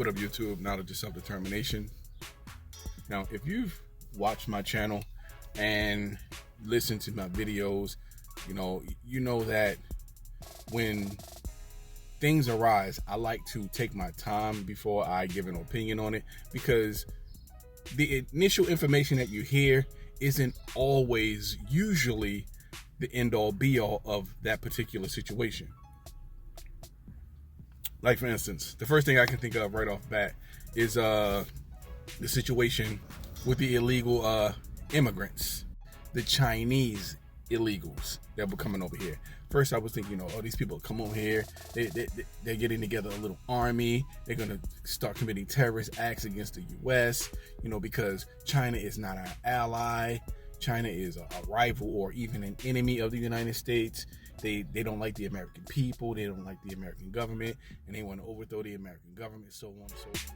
What up, YouTube? Knowledge of self-determination. Now, if you've watched my channel and listened to my videos, you know that when things arise, I like to take my time before I give an opinion on it, because the initial information that you hear isn't always usually the end-all be-all of that particular situation. Like, for instance, the first thing I can think of right off bat is the situation with the illegal immigrants, the Chinese illegals that were coming over here. First, I was thinking, these people come over here, they're getting together a little army, they're going to start committing terrorist acts against the U.S., because China is not our ally. China is a rival or even an enemy of the United States. They don't like the American people, they don't like the American government, and they want to overthrow the American government, so on and so forth.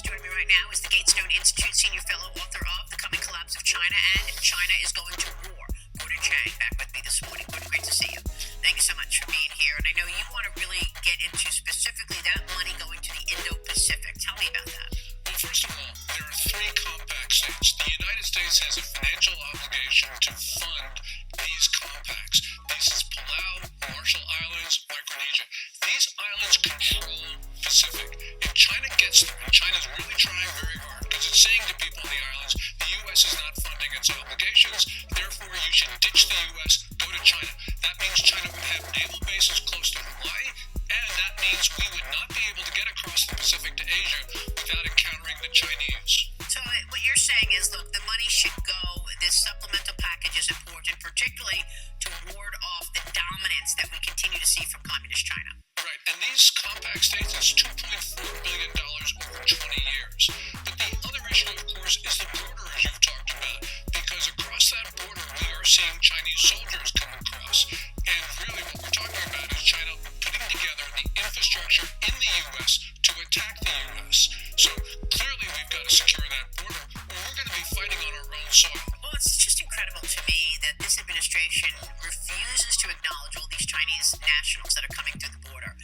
Joining me right now is the Gatestone Institute senior fellow, author of The Coming Collapse of China and China is Going to War. Gordon Chang, back with me this morning. Gordon, great to see you. Thank you so much for being here. And I know you want to really get into specifically that money going to the Indo-Pacific. Tell me about that. Well, first of all, there are three compact states. The United States has a financial obligation to fund these compacts. This is Palau, Marshall Islands, Micronesia. These islands control the Pacific. If China gets them, and China's really trying very hard, because it's saying to people on the islands, the U.S. is not funding its obligations, therefore you should ditch the U.S., go to China. That means China would have naval bases close to Hawaii, and that means we would not be able to get across the Pacific to Asia without encountering the Chinese. So what you're saying is, look, the money should go, this supplemental package is important, particularly to ward off the dominance that we continue to see from communist China. Right, and these compact states is $2.4 billion over 20 years. But the other issue, of course, is the border, as you've talked about, because across that border we are seeing Chinese soldiers come across. And really what we're talking about is China putting together the infrastructure in the U.S. to attack the U.S. So clearly we've got to secure that border, or we're going to be fighting on our own soil. Well, it's just incredible to me that this administration refuses to acknowledge all these Chinese nationals that are coming through the border.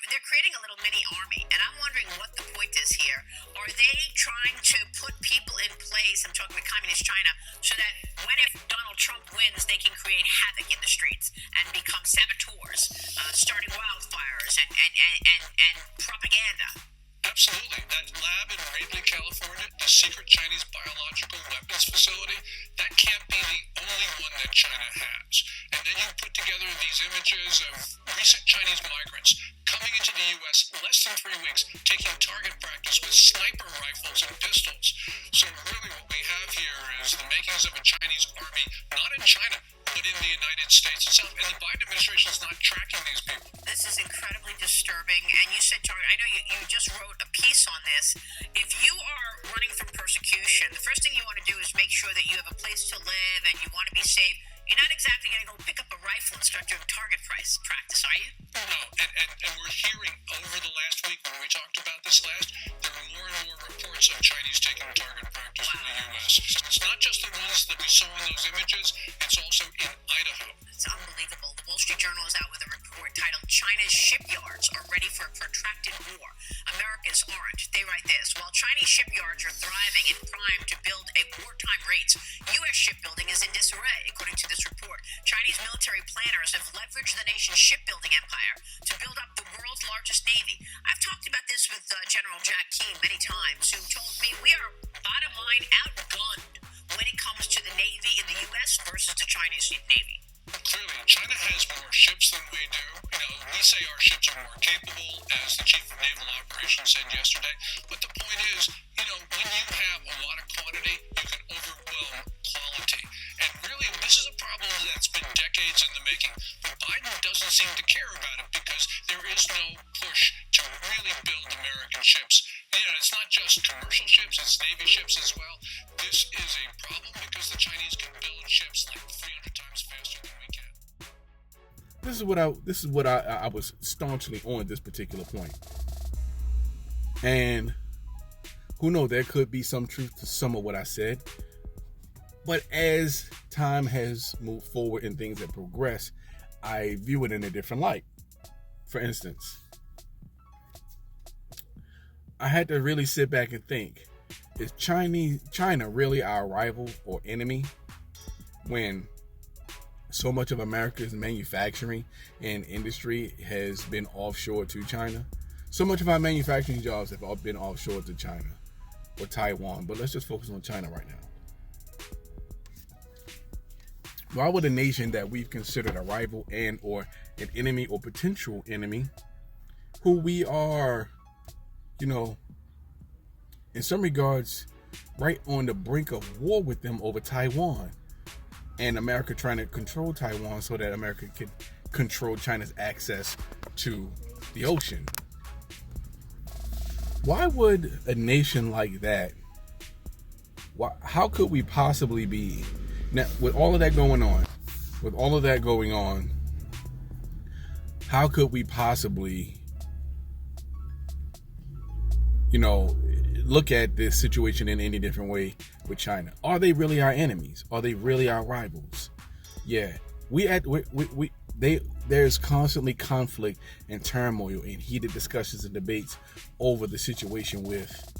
They're creating a little mini army, and I'm wondering what the point is here. Are they trying to put people in place, I'm talking about communist China, so that if Donald Trump wins, they can create havoc in the streets and become saboteurs, starting wildfires and propaganda? Absolutely. That lab in Rainley, California, the secret Chinese biological weapons facility, that can't be the only one that China has. And then you put together these images of recent Chinese migrants coming into the U.S. less than 3 weeks, taking target practice with sniper rifles and pistols. So really what we have here is the makings of a Chinese army, not in China, but in the United States itself. And the Biden administration is not tracking these people. This is incredibly disturbing. And you said, I know you just wrote a piece on this. If you are running from persecution, the first thing you want to do is make sure that you have a place to live and you want to be safe. You're not exactly going to go pick up a rifle and start doing target practice, are you? No, and we're hearing over the last week, when we talked about this last, there are more and more reports of Chinese taking target practice in the U.S. It's not just the ones that we saw in those images, it's also in Idaho. It's unbelievable. The Wall Street Journal is out with a report titled China's Shipyards Are Ready for a Protracted War. America's aren't. They write this: while Chinese shipyards are thriving and primed to build at wartime rates, U.S. shipbuilding is in disarray, according to this report. Chinese military planners have leveraged the nation's shipbuilding empire to build up the world's largest navy. I've talked about this with General Jack Keane many times, who told me we are, bottom line, outgunned when it comes to the Navy in the U.S. versus the Chinese Navy. Clearly, China has more ships than we do. We say our ships are more capable, as the Chief of Naval Operations said yesterday. But the point is, when you have a lot of quantity, you can overwhelm quality. And really, this is a problem that's been decades in the making. But Biden doesn't seem to care about it because there is no push to really build American ships. It's not just commercial ships, it's Navy ships as well. This is a problem because the Chinese can build ships like 300 times faster than we can. This is what I was staunchly on this particular point. And who knows, there could be some truth to some of what I said. But as time has moved forward and things have progressed, I view it in a different light. For instance, I had to really sit back and think, is China really our rival or enemy when so much of America's manufacturing and industry has been offshore to China? So much of our manufacturing jobs have all been offshore to China or Taiwan, but let's just focus on China right now. Why would a nation that we've considered a rival and or an enemy or potential enemy, who we are, in some regards, right on the brink of war with them over Taiwan, and America trying to control Taiwan so that America can control China's access to the ocean? Why would a nation like that, how could we possibly be, now with all of that going on, how could we possibly, look at this situation in any different way with China? Are they really our enemies? Are they really our rivals? Yeah, there's constantly conflict and turmoil and heated discussions and debates over the situation with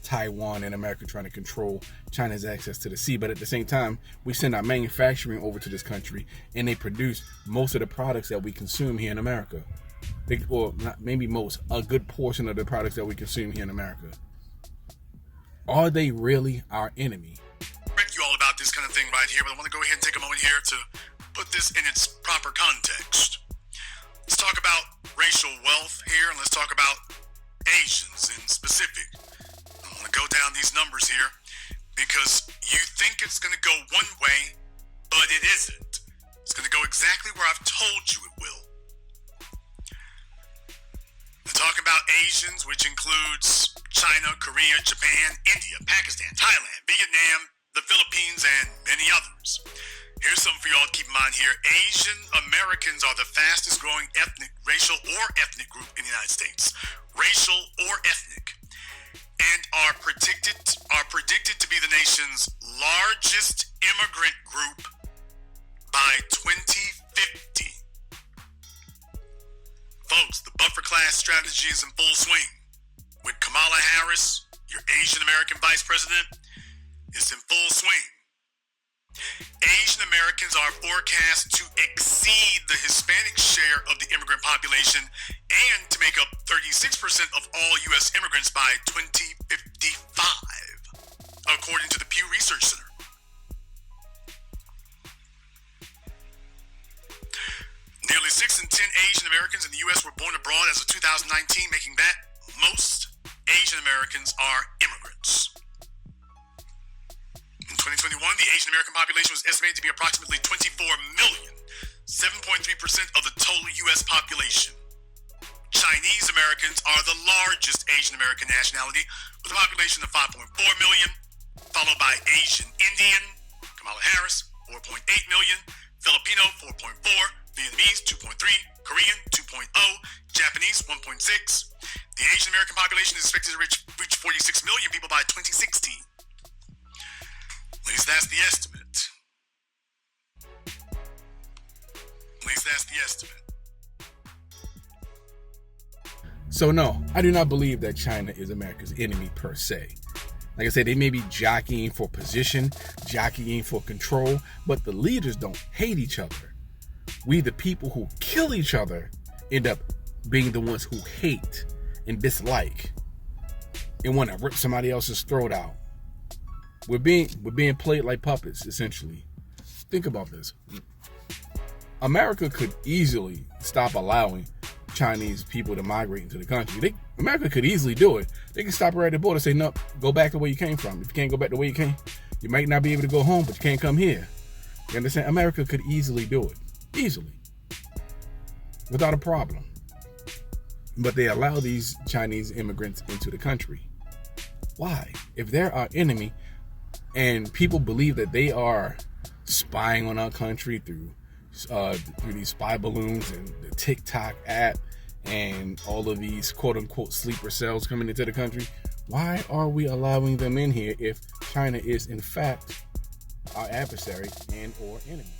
Taiwan and America trying to control China's access to the sea. But at the same time, we send our manufacturing over to this country and they produce most of the products that we consume here in America. Or not maybe most, a good portion of the products that we consume here in America. Are they really our enemy? You all about this kind of thing right here, but I want to go ahead and take a moment here to put this in its proper context. Let's talk about racial wealth here, and let's talk about Asians in specific. I want to go down these numbers here because you think it's going to go one way, but it isn't. It's going to go exactly where I've told you it will. We're talking about Asians, which includes China, Korea, Japan, India, Pakistan, Thailand, Vietnam, the Philippines, and many others. Here's something for y'all to keep in mind here. Asian Americans are the fastest growing racial or ethnic group in the United States. Racial or ethnic. And are predicted to be the nation's largest immigrant group by 2050. Folks, the buffer class strategy is in full swing. With Kamala Harris, your Asian American vice president, is in full swing. Asian Americans are forecast to exceed the Hispanic share of the immigrant population and to make up 36% of all U.S. immigrants by 2055, according to the Pew Research Center. Nearly 6 in 10 Asian Americans in the U.S. were born abroad as of 2019, making that most Asian Americans are immigrants. In 2021, the Asian American population was estimated to be approximately 24 million, 7.3% of the total U.S. population. Chinese Americans are the largest Asian American nationality, with a population of 5.4 million, followed by Asian Indian, Kamala Harris, 4.8 million, Filipino, 4.4, Vietnamese, 2.3, Korean, 2.0, Japanese, 1.6. The Asian American population is expected to reach 46 million people by 2060. At least that's the estimate. So no, I do not believe that China is America's enemy per se. Like I said, they may be jockeying for position, jockeying for control, but the leaders don't hate each other. We, the people who kill each other, end up being the ones who hate and dislike and want to rip somebody else's throat out. We're being played like puppets, essentially. Think about this. America could easily stop allowing Chinese people to migrate into the country. America could easily do it. They can stop right at the border and say, no, go back the way you came from. If you can't go back the way you came, you might not be able to go home, but you can't come here. You understand? America could easily do it. Easily. Without a problem. But they allow these Chinese immigrants into the country. Why? If they're our enemy and people believe that they are spying on our country through these spy balloons and the TikTok app and all of these quote-unquote sleeper cells coming into the country, why are we allowing them in here if China is in fact our adversary and or enemy?